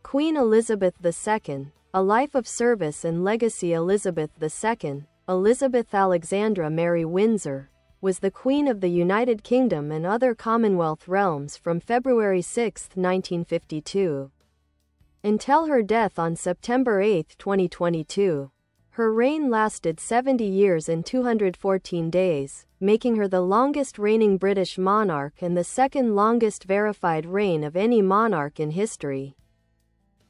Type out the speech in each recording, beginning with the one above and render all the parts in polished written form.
Queen Elizabeth II, A Life of Service and Legacy. Elizabeth II, Elizabeth Alexandra Mary Windsor, was the Queen of the United Kingdom and other Commonwealth realms from February 6, 1952, until her death on September 8, 2022. Her reign lasted 70 years and 214 days, making her the longest reigning British monarch and the second longest verified reign of any monarch in history,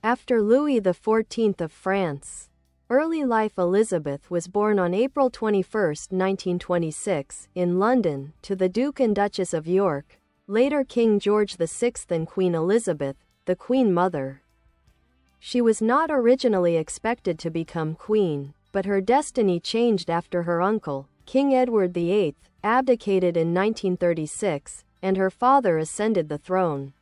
after Louis XIV of France. Early life. Elizabeth was born on April 21, 1926, in London, to the Duke and Duchess of York, later King George VI and Queen Elizabeth, the Queen Mother. She was not originally expected to become queen, but her destiny changed after her uncle, King Edward VIII, abdicated in 1936, and her father ascended the throne.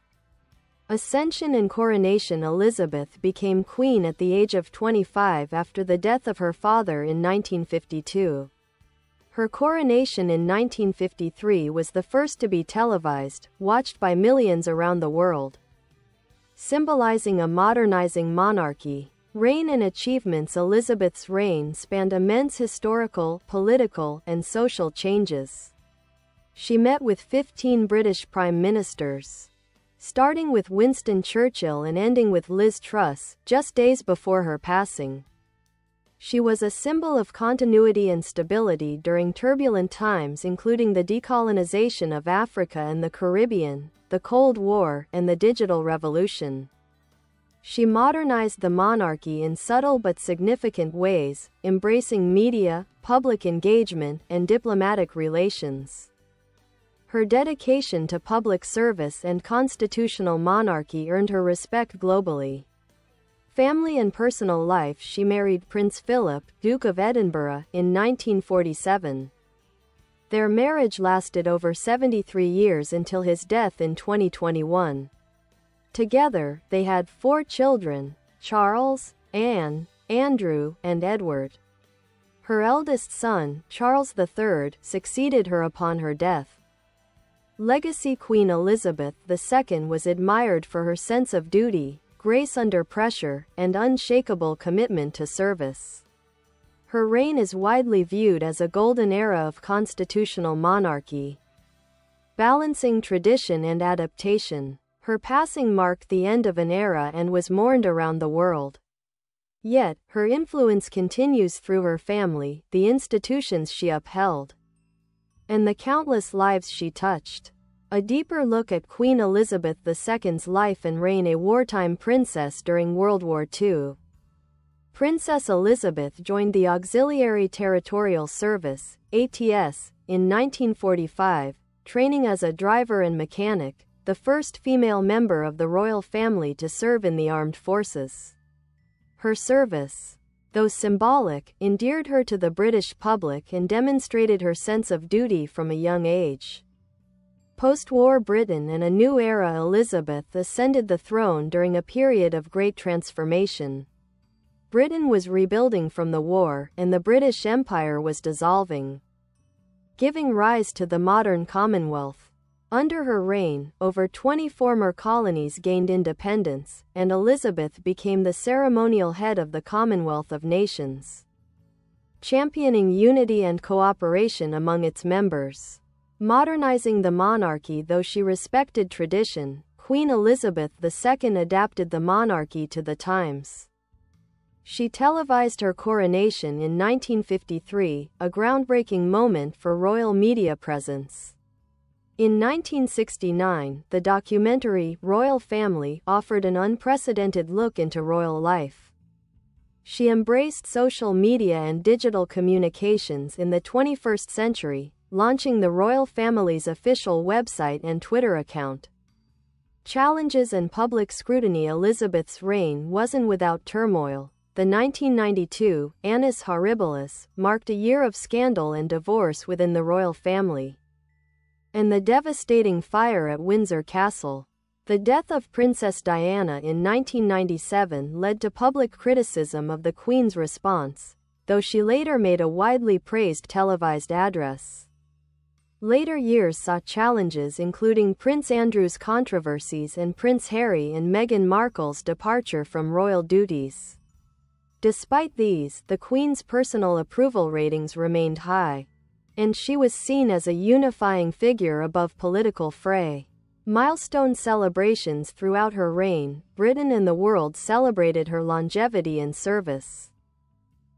Ascension and coronation. Elizabeth became queen at the age of 25 after the death of her father in 1952. Her coronation in 1953 was the first to be televised, watched by millions around the world, symbolizing a modernizing monarchy. Reign and achievements. Elizabeth's reign spanned immense historical, political, and social changes. She met with 15 British prime ministers, starting with Winston Churchill and ending with Liz Truss, just days before her passing. She was a symbol of continuity and stability during turbulent times, including the decolonization of Africa and the Caribbean, the Cold War, and the Digital Revolution. She modernized the monarchy in subtle but significant ways, embracing media, public engagement, and diplomatic relations. Her dedication to public service and constitutional monarchy earned her respect globally. Family and personal life. She married Prince Philip, Duke of Edinburgh, in 1947. Their marriage lasted over 73 years until his death in 2021. Together, they had 4 children: Charles, Anne, Andrew, and Edward. Her eldest son, Charles III, succeeded her upon her death. Legacy. Queen Elizabeth II was admired for her sense of duty, grace under pressure, and unshakable commitment to service. Her reign is widely viewed as a golden era of constitutional monarchy, balancing tradition and adaptation. Her passing marked the end of an era and was mourned around the world. Yet, her influence continues through her family, the institutions she upheld, and the countless lives she touched. A deeper look at Queen Elizabeth II's life and reign. A wartime princess during World War II. Princess Elizabeth joined the Auxiliary Territorial Service, ATS, in 1945, training as a driver and mechanic, the first female member of the royal family to serve in the armed forces. Her service, though symbolic, endeared her to the British public and demonstrated her sense of duty from a young age. Post-war Britain and a new era. Elizabeth ascended the throne during a period of great transformation. Britain was rebuilding from the war, and the British Empire was dissolving, giving rise to the modern Commonwealth. Under her reign, over 20 former colonies gained independence, and Elizabeth became the ceremonial head of the Commonwealth of Nations, championing unity and cooperation among its members. Modernizing the monarchy. Though she respected tradition, Queen Elizabeth II adapted the monarchy to the times. She televised her coronation in 1953, a groundbreaking moment for royal media presence. In 1969, the documentary Royal Family offered an unprecedented look into royal life. She embraced social media and digital communications in the 21st century, launching the royal family's official website and Twitter account. Challenges and public scrutiny. Elizabeth's reign wasn't without turmoil. The 1992 Annus Horribilis marked a year of scandal and divorce within the royal family, and the devastating fire at Windsor Castle. The death of Princess Diana in 1997 led to public criticism of the Queen's response, though she later made a widely praised televised address. Later years saw challenges including Prince Andrew's controversies and Prince Harry and Meghan Markle's departure from royal duties. Despite these, the Queen's personal approval ratings remained high, and she was seen as a unifying figure above political fray. Milestone celebrations throughout her reign, Britain and the world celebrated her longevity and service.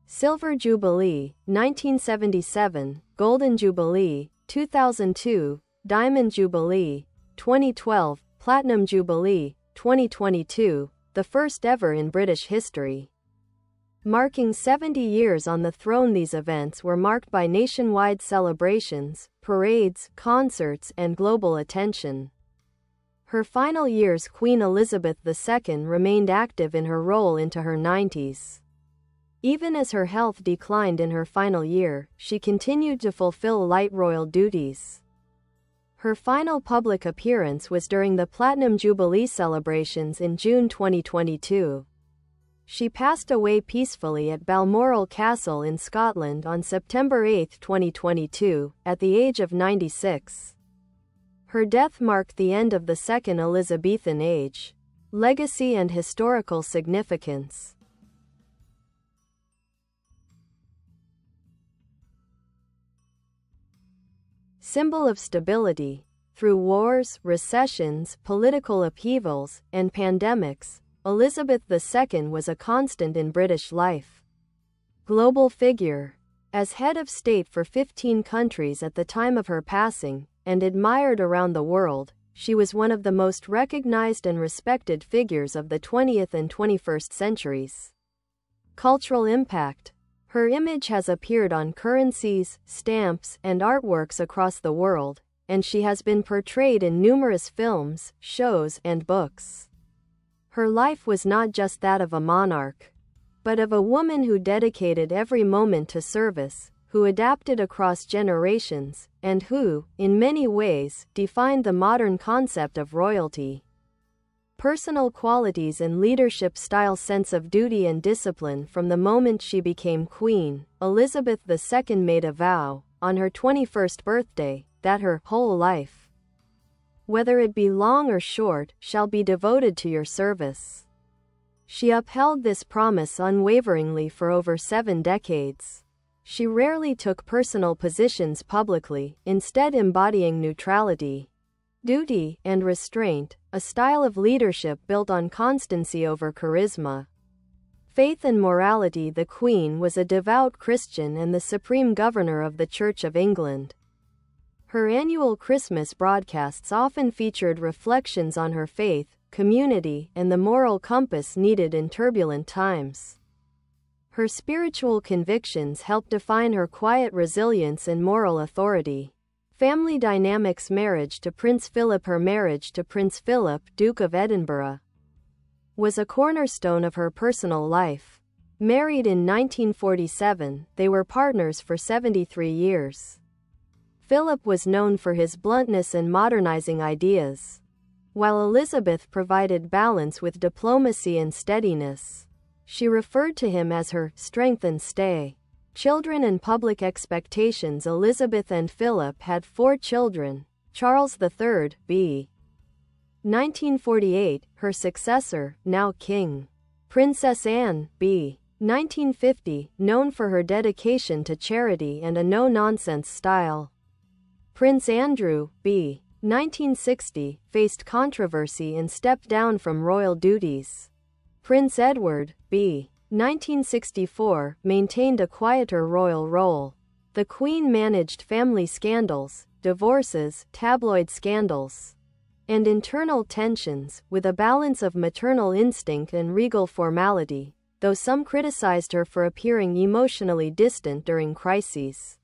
Silver Jubilee, 1977, Golden Jubilee, 2002, Diamond Jubilee, 2012, Platinum Jubilee, 2022, the first ever in British history. Marking 70 years on the throne, these events were marked by nationwide celebrations, parades, concerts, and global attention. Her final years, Queen Elizabeth II remained active in her role into her 90s. Even as her health declined in her final year, she continued to fulfill light royal duties. Her final public appearance was during the Platinum Jubilee celebrations in June 2022. She passed away peacefully at Balmoral Castle in Scotland on September 8, 2022, at the age of 96. Her death marked the end of the Second Elizabethan Age. Legacy and historical significance. Symbol of stability. Through wars, recessions, political upheavals, and pandemics, Elizabeth II was a constant in British life. Global figure. As head of state for 15 countries at the time of her passing, and admired around the world, she was one of the most recognized and respected figures of the 20th and 21st centuries. Cultural impact. Her image has appeared on currencies, stamps, and artworks across the world, and she has been portrayed in numerous films, shows, and books. Her life was not just that of a monarch, but of a woman who dedicated every moment to service, who adapted across generations, and who, in many ways, defined the modern concept of royalty. Personal qualities and leadership style. Sense of duty and discipline. From the moment she became queen, Elizabeth II made a vow, on her 21st birthday, that her whole life, whether it be long or short, shall be devoted to your service. She upheld this promise unwaveringly for over 7 decades. She rarely took personal positions publicly, instead embodying neutrality, duty, and restraint, a style of leadership built on constancy over charisma. Faith and morality. The Queen was a devout Christian and the supreme governor of the Church of England. Her annual Christmas broadcasts often featured reflections on her faith, community, and the moral compass needed in turbulent times. Her spiritual convictions helped define her quiet resilience and moral authority. Family dynamics. Marriage to Prince Philip. Her marriage to Prince Philip, Duke of Edinburgh, was a cornerstone of her personal life. Married in 1947, they were partners for 73 years. Philip was known for his bluntness and modernizing ideas, while Elizabeth provided balance with diplomacy and steadiness. She referred to him as her strength and stay. Children and public expectations. Elizabeth and Philip had 4 children. Charles III, b. 1948, her successor, now King. Princess Anne, b. 1950, known for her dedication to charity and a no-nonsense style. Prince Andrew, b. 1960, faced controversy and stepped down from royal duties. Prince Edward, b. 1964, maintained a quieter royal role. The Queen managed family scandals, divorces, tabloid scandals, and internal tensions, with a balance of maternal instinct and regal formality, though some criticized her for appearing emotionally distant during crises.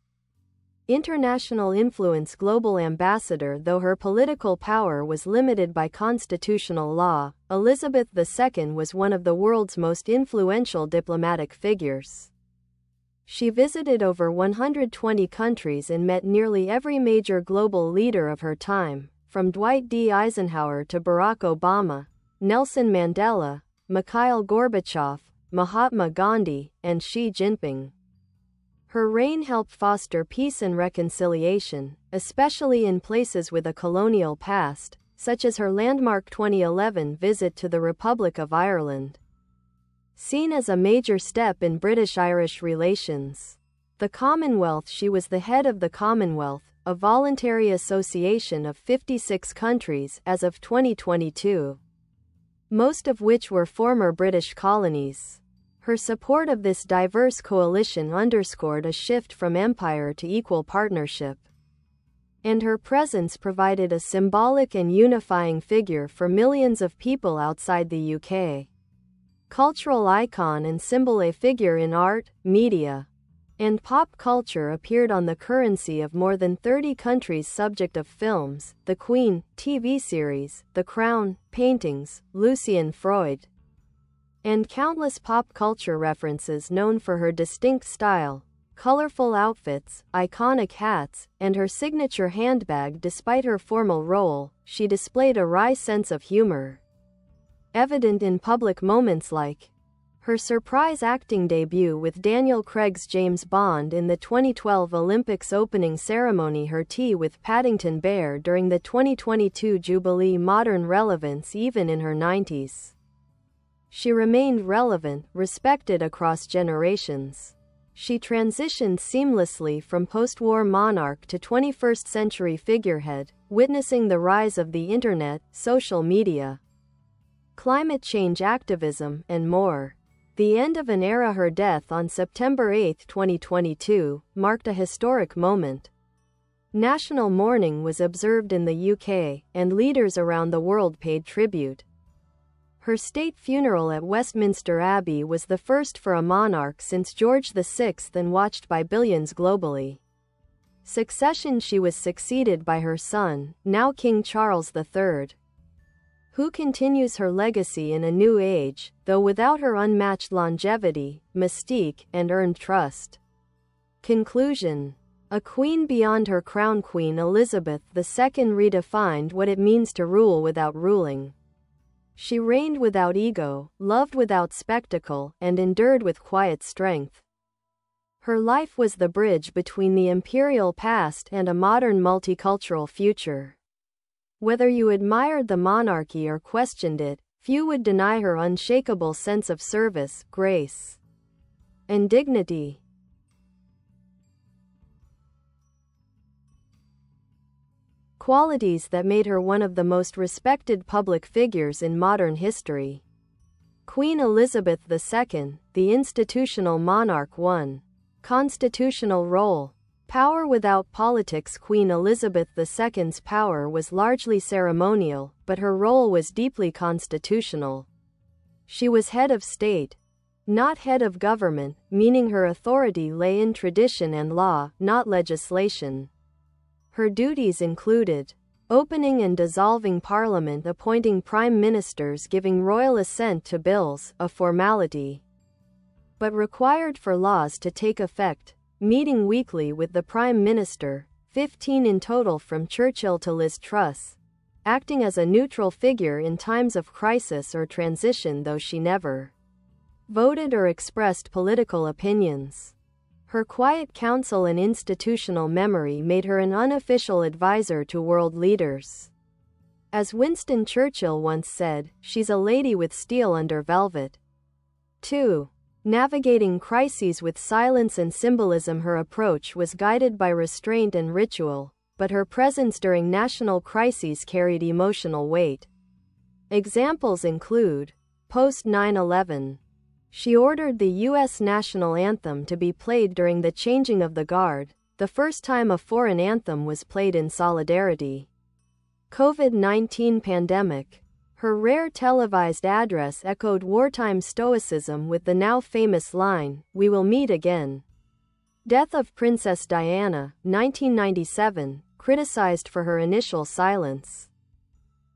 International influence. Global ambassador. Though her political power was limited by constitutional law, Elizabeth II was one of the world's most influential diplomatic figures. She visited over 120 countries and met nearly every major global leader of her time, from Dwight D. Eisenhower to Barack Obama, Nelson Mandela, Mikhail Gorbachev, Mahatma Gandhi, and Xi Jinping. Her reign helped foster peace and reconciliation, especially in places with a colonial past, such as her landmark 2011 visit to the Republic of Ireland. Seen as a major step in British-Irish relations. The Commonwealth. She was the head of the Commonwealth, a voluntary association of 56 countries as of 2022, most of which were former British colonies. Her support of this diverse coalition underscored a shift from empire to equal partnership. And her presence provided a symbolic and unifying figure for millions of people outside the UK. Cultural icon and symbol, a figure in art, media, and pop culture, appeared on the currency of more than 30 countries. Subject of films: The Queen, TV series, The Crown, paintings, Lucian Freud, and countless pop culture references. Known for her distinct style, colorful outfits, iconic hats, and her signature handbag. Despite her formal role, she displayed a wry sense of humor, evident in public moments like her surprise acting debut with Daniel Craig's James Bond in the 2012 Olympics opening ceremony, her tea with Paddington Bear during the 2022 Jubilee. Modern relevance: even in her 90s, she remained relevant, respected across generations. She transitioned seamlessly from post-war monarch to 21st century figurehead, witnessing the rise of the internet, social media, climate change activism, and more. The end of an era. Her death on September 8, 2022, marked a historic moment. National mourning was observed in the UK, and leaders around the world paid tribute. Her state funeral at Westminster Abbey was the first for a monarch since George VI and watched by billions globally. Succession: she was succeeded by her son, now King Charles III, who continues her legacy in a new age, though without her unmatched longevity, mystique, and earned trust. Conclusion: a queen beyond her crown. Queen Elizabeth II redefined what it means to rule without ruling. She reigned without ego, loved without spectacle, and endured with quiet strength. Her life was the bridge between the imperial past and a modern multicultural future. Whether you admired the monarchy or questioned it, few would deny her unshakable sense of service, grace, and dignity. Qualities that made her one of the most respected public figures in modern history. Queen Elizabeth II, the institutional monarch. 1. Constitutional role. Power without politics. Queen Elizabeth II's power was largely ceremonial, but her role was deeply constitutional. She was head of state, not head of government, meaning her authority lay in tradition and law, not legislation. Her duties included opening and dissolving parliament, appointing prime ministers, giving royal assent to bills, a formality, but required for laws to take effect, meeting weekly with the Prime Minister, 15 in total from Churchill to Liz Truss, acting as a neutral figure in times of crisis or transition, though she never voted or expressed political opinions. Her quiet counsel and institutional memory made her an unofficial advisor to world leaders. As Winston Churchill once said, she's a lady with steel under velvet. 2. Navigating crises with silence and symbolism. Her approach was guided by restraint and ritual, but her presence during national crises carried emotional weight. Examples include post 9/11. She ordered the U.S. national anthem to be played during the changing of the guard, the first time a foreign anthem was played in solidarity. COVID-19 pandemic. Her rare televised address echoed wartime stoicism with the now famous line, "We will meet again." Death of Princess Diana, 1997, criticized for her initial silence.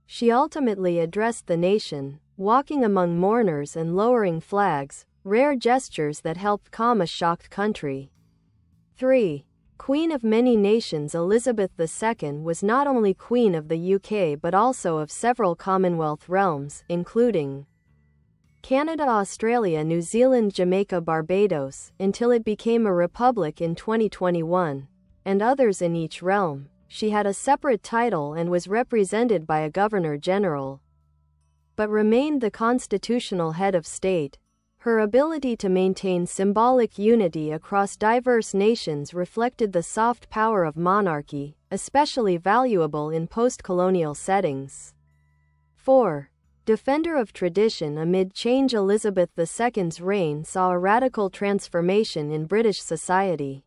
She ultimately addressed the nation, walking among mourners and lowering flags, rare gestures that helped calm a shocked country. 3. Queen of many nations. Elizabeth II was not only Queen of the UK but also of several Commonwealth realms, including Canada, Australia, New Zealand, Jamaica, Barbados, until it became a republic in 2021, and others in each realm. She had a separate title and was represented by a governor-general, but remained the constitutional head of state. Her ability to maintain symbolic unity across diverse nations reflected the soft power of monarchy, especially valuable in post-colonial settings. 4. Defender of tradition. Amid change, Elizabeth II's reign saw a radical transformation in British society.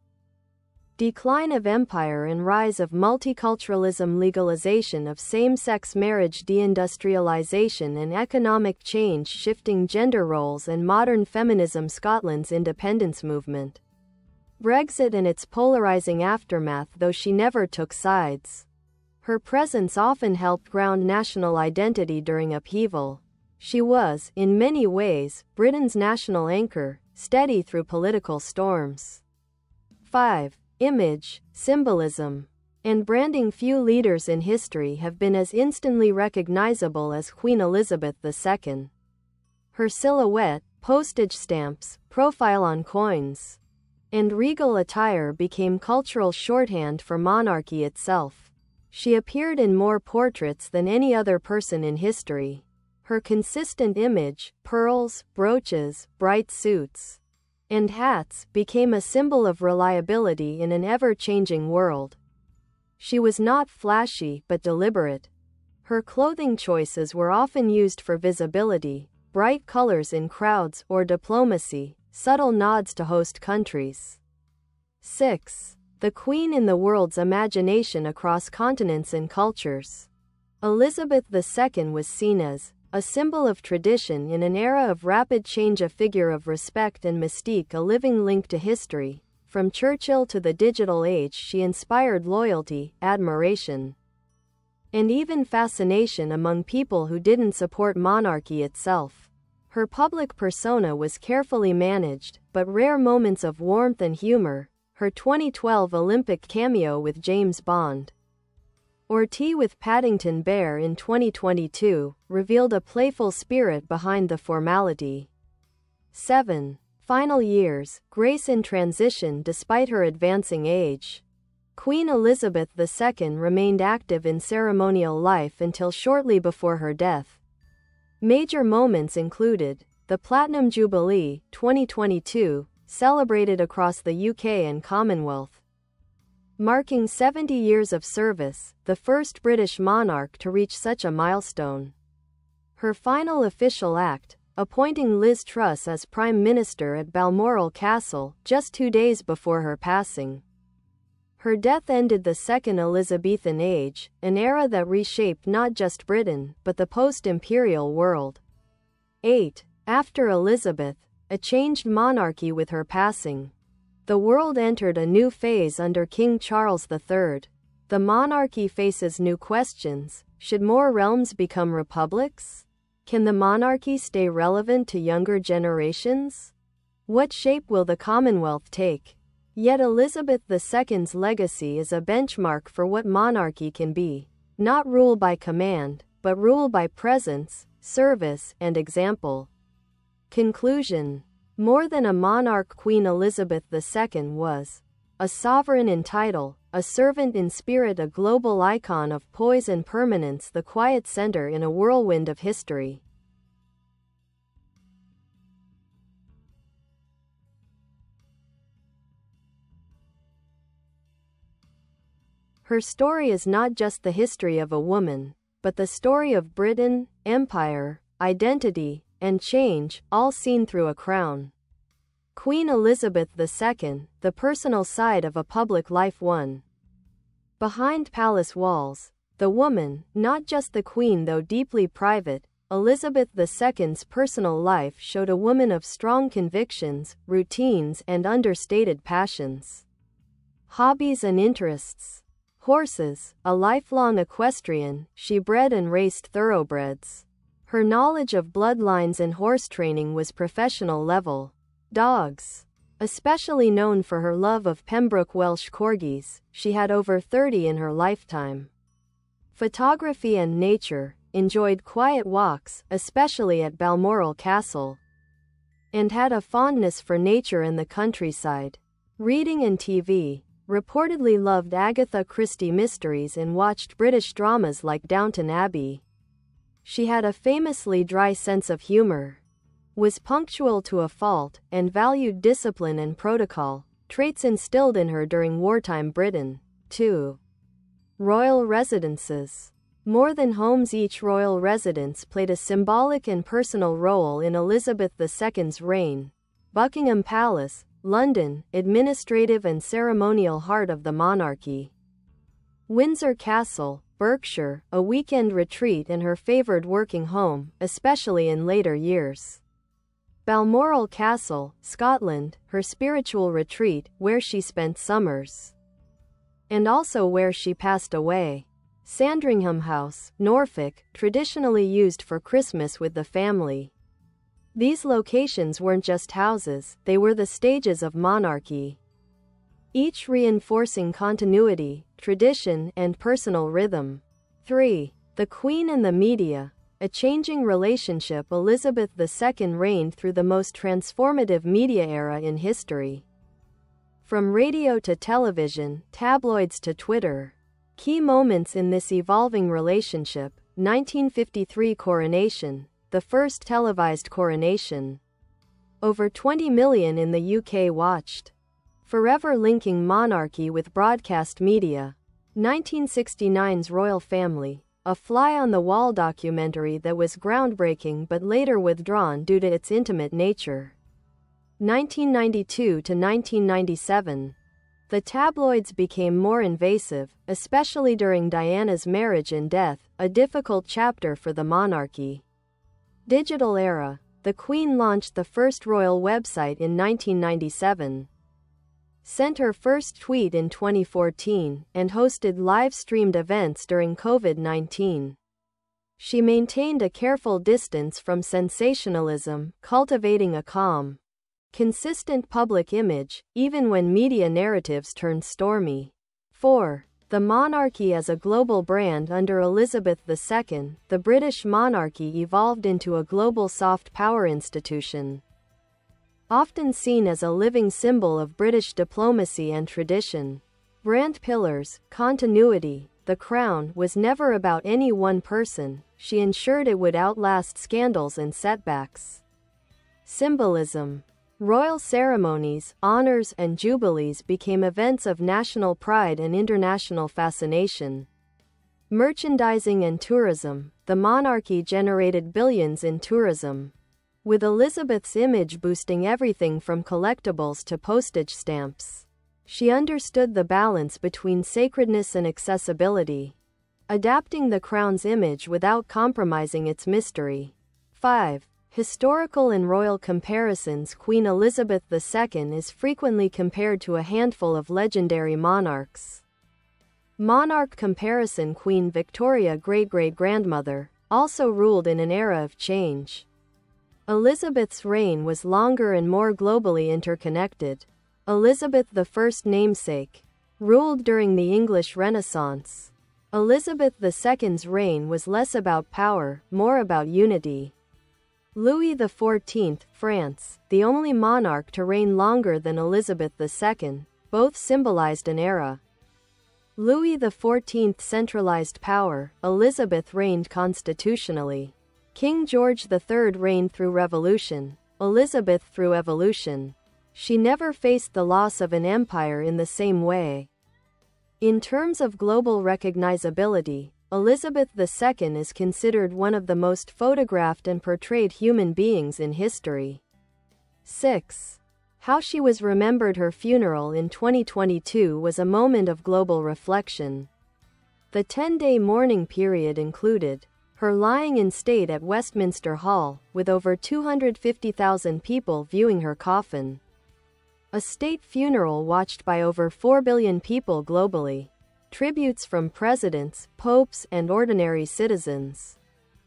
Decline of empire and rise of multiculturalism, legalization of same-sex marriage, deindustrialization and economic change, shifting gender roles and modern feminism, Scotland's independence movement, Brexit and its polarizing aftermath. Though she never took sides, her presence often helped ground national identity during upheaval. She was, in many ways, Britain's national anchor, steady through political storms. 5. Image, symbolism, and branding. Few leaders in history have been as instantly recognizable as Queen Elizabeth II. Her silhouette, postage stamps, profile on coins, and regal attire became cultural shorthand for monarchy itself. She appeared in more portraits than any other person in history. Her consistent image, pearls, brooches, bright suits, and hats, became a symbol of reliability in an ever-changing world. She was not flashy but deliberate. Her clothing choices were often used for visibility, bright colors in crowds, or diplomacy, subtle nods to host countries. 6. The Queen in the world's imagination across continents and cultures. Elizabeth II was seen as a symbol of tradition in an era of rapid change, a figure of respect and mystique, a living link to history. From Churchill to the digital age, she inspired loyalty, admiration, and even fascination among people who didn't support monarchy itself. Her public persona was carefully managed, but rare moments of warmth and humor, her 2012 Olympic cameo with James Bond, or Tea with Paddington Bear in 2022, revealed a playful spirit behind the formality. 7. Final years, grace in transition. Despite her advancing age, Queen Elizabeth II remained active in ceremonial life until shortly before her death. Major moments included the Platinum Jubilee, 2022, celebrated across the UK and Commonwealth, marking 70 years of service, the first British monarch to reach such a milestone. Her final official act, appointing Liz Truss as Prime Minister at Balmoral Castle, just 2 days before her passing. Her death ended the Second Elizabethan Age, an era that reshaped not just Britain, but the post-imperial world. 8. After Elizabeth, a changed monarchy. With her passing, the world entered a new phase under King Charles III. The monarchy faces new questions. Should more realms become republics? Can the monarchy stay relevant to younger generations? What shape will the Commonwealth take? Yet Elizabeth II's legacy is a benchmark for what monarchy can be. Not rule by command, but rule by presence, service, and example. Conclusion. More than a monarch, Queen Elizabeth II was a sovereign in title, a servant in spirit, a global icon of poise and permanence, the quiet center in a whirlwind of history. Her story is not just the history of a woman, but the story of Britain, empire, identity, and change, all seen through a crown. Queen Elizabeth II, the personal side of a public life. 1. Behind palace walls. The woman, not just the queen though deeply private, Elizabeth II's personal life showed a woman of strong convictions, routines, and understated passions. Hobbies and interests. Horses. A lifelong equestrian, she bred and raced thoroughbreds. Her knowledge of bloodlines and horse training was professional level. Dogs. Especially known for her love of Pembroke Welsh Corgis, she had over 30 in her lifetime. Photography and nature. enjoyed quiet walks, especially at Balmoral Castle, and had a fondness for nature and the countryside. Reading and TV. Reportedly loved Agatha Christie mysteries and watched British dramas like Downton Abbey. She had a famously dry sense of humor, was punctual to a fault, and valued discipline and protocol, traits instilled in her during wartime Britain. 2. Royal residences. More than homes, each royal residence played a symbolic and personal role in Elizabeth II's reign. Buckingham Palace, London, administrative and ceremonial heart of the monarchy. Windsor Castle, Berkshire, a weekend retreat and her favored working home, especially in later years. Balmoral Castle, Scotland, her spiritual retreat, where she spent summers, and also where she passed away. Sandringham House, Norfolk, traditionally used for Christmas with the family. These locations weren't just houses, they were the stages of monarchy, each reinforcing continuity, tradition, and personal rhythm. 3. The Queen and the media. A changing relationship. Elizabeth II reigned through the most transformative media era in history. From radio to television, tabloids to Twitter. Key moments in this evolving relationship: 1953 coronation, the first televised coronation. Over 20 million in the UK watched. Forever linking monarchy with broadcast media. 1969's Royal Family, a fly-on-the-wall documentary that was groundbreaking but later withdrawn due to its intimate nature. 1992 to 1997. The tabloids became more invasive, especially during Diana's marriage and death, a difficult chapter for the monarchy. Digital era. The Queen launched the first royal website in 1997, sent her first tweet in 2014, and hosted live-streamed events during COVID-19. She maintained a careful distance from sensationalism, cultivating a calm, consistent public image, even when media narratives turned stormy. 4. The monarchy as a global brand. Under Elizabeth II, the British monarchy evolved into a global soft power institution, often seen as a living symbol of British diplomacy and tradition. Brand pillars, continuity. The crown was never about any one person, she ensured it would outlast scandals and setbacks. Symbolism. Royal ceremonies, honors, and jubilees became events of national pride and international fascination. Merchandising and tourism. The monarchy generated billions in tourism, with Elizabeth's image boosting everything from collectibles to postage stamps. She understood the balance between sacredness and accessibility, adapting the crown's image without compromising its mystery. 5. Historical and royal comparisons. Queen Elizabeth II is frequently compared to a handful of legendary monarchs. Monarch comparison. Queen Victoria, great-great-grandmother, also ruled in an era of change. Elizabeth's reign was longer and more globally interconnected. Elizabeth I's namesake ruled during the English Renaissance. Elizabeth II's reign was less about power, more about unity. Louis XIV, France, the only monarch to reign longer than Elizabeth II, both symbolized an era. Louis XIV centralized power, Elizabeth reigned constitutionally. King George III reigned through revolution, Elizabeth through evolution. She never faced the loss of an empire in the same way. In terms of global recognizability, Elizabeth II is considered one of the most photographed and portrayed human beings in history. 6. How she was remembered. Her funeral in 2022 was a moment of global reflection. The 10-day mourning period included her lying in state at Westminster Hall, with over 250,000 people viewing her coffin. A state funeral watched by over 4 billion people globally. Tributes from presidents, popes, and ordinary citizens.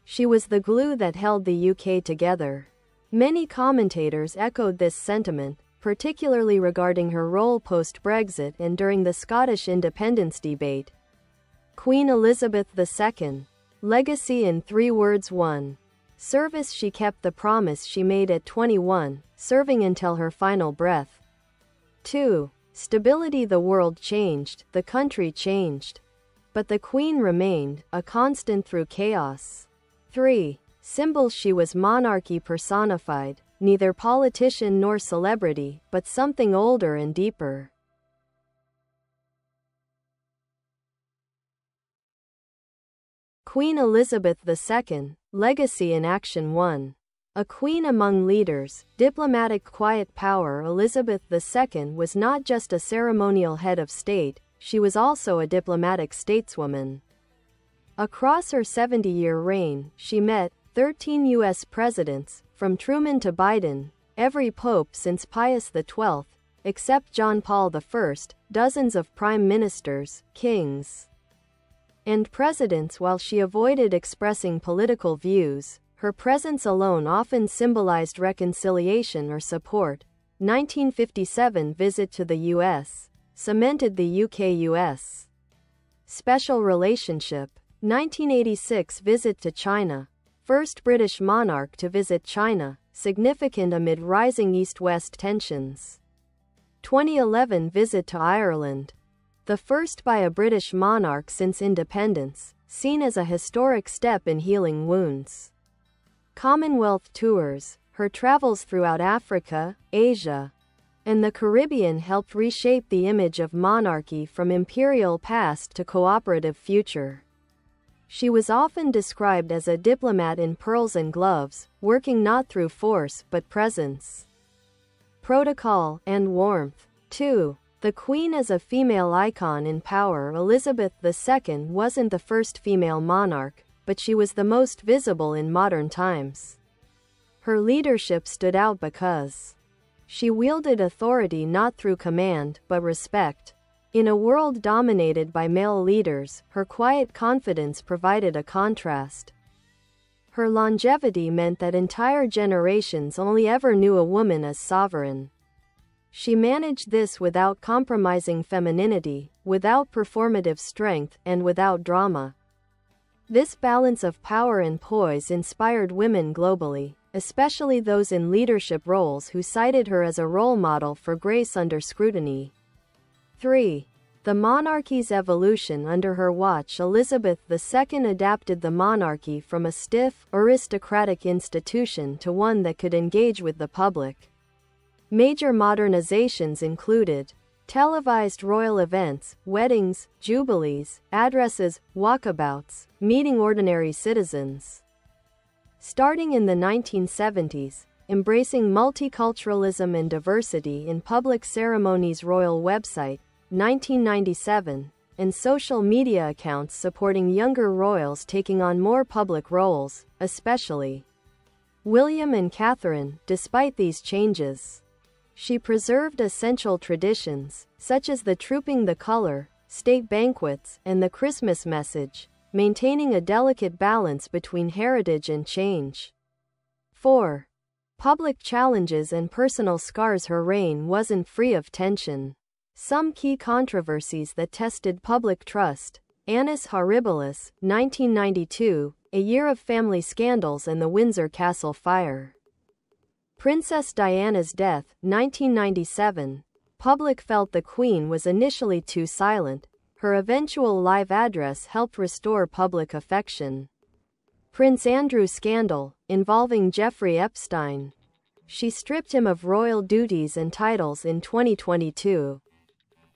She was the glue that held the UK together. Many commentators echoed this sentiment, particularly regarding her role post-Brexit and during the Scottish independence debate. Queen Elizabeth II. Legacy in 3 words. 1. Service. She kept the promise she made at 21, serving until her final breath. 2. Stability. The world changed, the country changed, but the Queen remained, a constant through chaos. 3. Symbol. She was monarchy personified, neither politician nor celebrity, but something older and deeper. Queen Elizabeth II, Legacy in Action. 1. A queen among leaders, diplomatic quiet power. Elizabeth II was not just a ceremonial head of state, she was also a diplomatic stateswoman. Across her 70-year reign, she met 13 U.S. presidents, from Truman to Biden, every pope since Pius XII, except John Paul I, dozens of prime ministers, kings, and presidents. While she avoided expressing political views, her presence alone often symbolized reconciliation or support. 1957 visit to the U.S. cemented the UK-US special relationship. 1986 visit to China. First British monarch to visit China, significant amid rising East-West tensions. 2011 visit to Ireland. The first by a British monarch since independence, seen as a historic step in healing wounds. Commonwealth tours. Her travels throughout Africa, Asia, and the Caribbean helped reshape the image of monarchy from imperial past to cooperative future. She was often described as a diplomat in pearls and gloves, working not through force but presence, protocol, and warmth. 2. The Queen as a female icon in power. Elizabeth II wasn't the first female monarch, but she was the most visible in modern times. Her leadership stood out because she wielded authority not through command but respect. In a world dominated by male leaders, her quiet confidence provided a contrast. Her longevity meant that entire generations only ever knew a woman as sovereign. She managed this without compromising femininity, without performative strength, and without drama. This balance of power and poise inspired women globally, especially those in leadership roles who cited her as a role model for grace under scrutiny. 3. The monarchy's evolution under her watch. Elizabeth II adapted the monarchy from a stiff, aristocratic institution to one that could engage with the public. Major modernizations included televised royal events, weddings, jubilees, addresses, walkabouts, meeting ordinary citizens. Starting in the 1970s, embracing multiculturalism and diversity in public ceremonies. Royal website, 1997, and social media accounts supporting younger royals taking on more public roles, especially William and Catherine. Despite these changes, she preserved essential traditions, such as the Trooping the Color, state banquets, and the Christmas message, maintaining a delicate balance between heritage and change. 4. Public challenges and personal scars. Her reign wasn't free of tension. Some key controversies that tested public trust: Annus Horribilis, 1992, a year of family scandals, and the Windsor Castle fire. Princess Diana's death, 1997. Public felt the Queen was initially too silent. Her eventual live address helped restore public affection. Prince Andrew scandal, involving Jeffrey Epstein. She stripped him of royal duties and titles in 2022.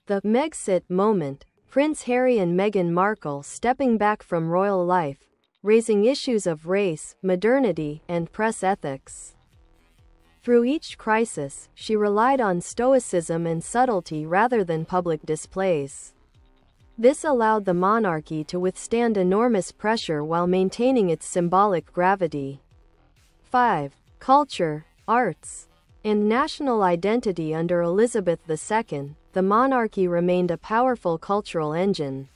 The Megxit moment, Prince Harry and Meghan Markle stepping back from royal life, raising issues of race, modernity, and press ethics. Through each crisis, she relied on stoicism and subtlety rather than public displays. This allowed the monarchy to withstand enormous pressure while maintaining its symbolic gravity. 5. Culture, arts, and national identity. Under Elizabeth II, the monarchy remained a powerful cultural engine.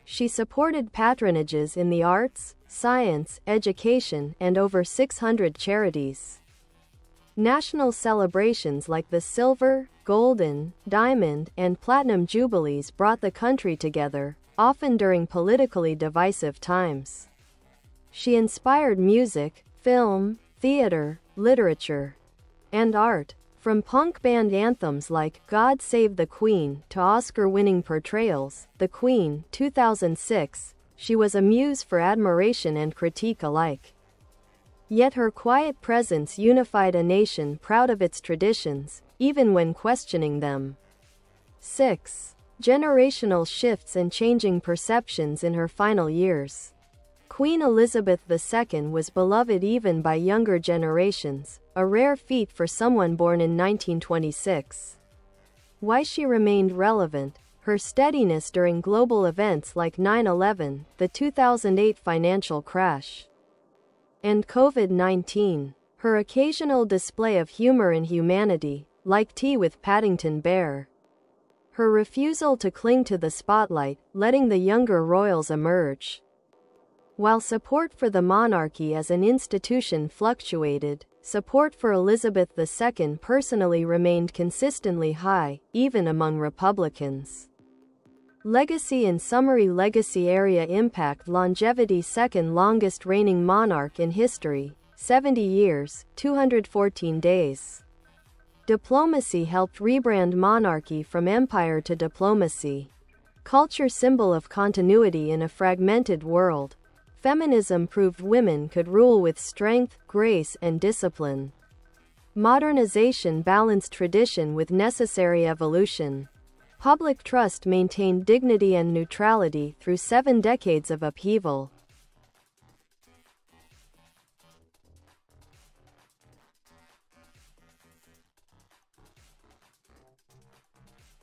She supported patronages in the arts, science, education, and over 600 charities. National celebrations like the Silver, Golden, Diamond, and Platinum Jubilees brought the country together, often during politically divisive times. She inspired music, film, theater, literature, and art. From punk band anthems like God Save the Queen to Oscar-winning portrayals, The Queen, 2006, she was a muse for admiration and critique alike. Yet her quiet presence unified a nation proud of its traditions, even when questioning them. 6. Generational shifts and changing perceptions in her final years. Queen Elizabeth II was beloved even by younger generations, a rare feat for someone born in 1926. Why she remained relevant: her steadiness during global events like 9/11, the 2008 financial crash, and COVID-19. Her occasional display of humor and humanity, like Tea with Paddington Bear. Her refusal to cling to the spotlight, letting the younger royals emerge. While support for the monarchy as an institution fluctuated, support for Elizabeth II personally remained consistently high, even among Republicans. Legacy in summary: legacy area impact: longevity: second longest reigning monarch in history, 70 years, 214 days. Diplomacy: helped rebrand monarchy from empire to diplomacy. Culture: symbol of continuity in a fragmented world. Feminism: proved women could rule with strength, grace, and discipline. Modernization: balanced tradition with necessary evolution. Public trust: maintained dignity and neutrality through 7 decades of upheaval.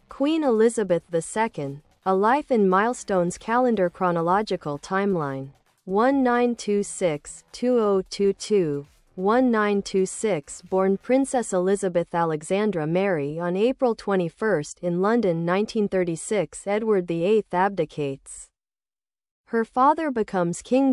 Queen Elizabeth II, A Life in Milestones Calendar Chronological Timeline 1926-2022 1926 Born Princess Elizabeth Alexandra Mary on April 21 in London 1936 Edward VIII abdicates. Her father becomes King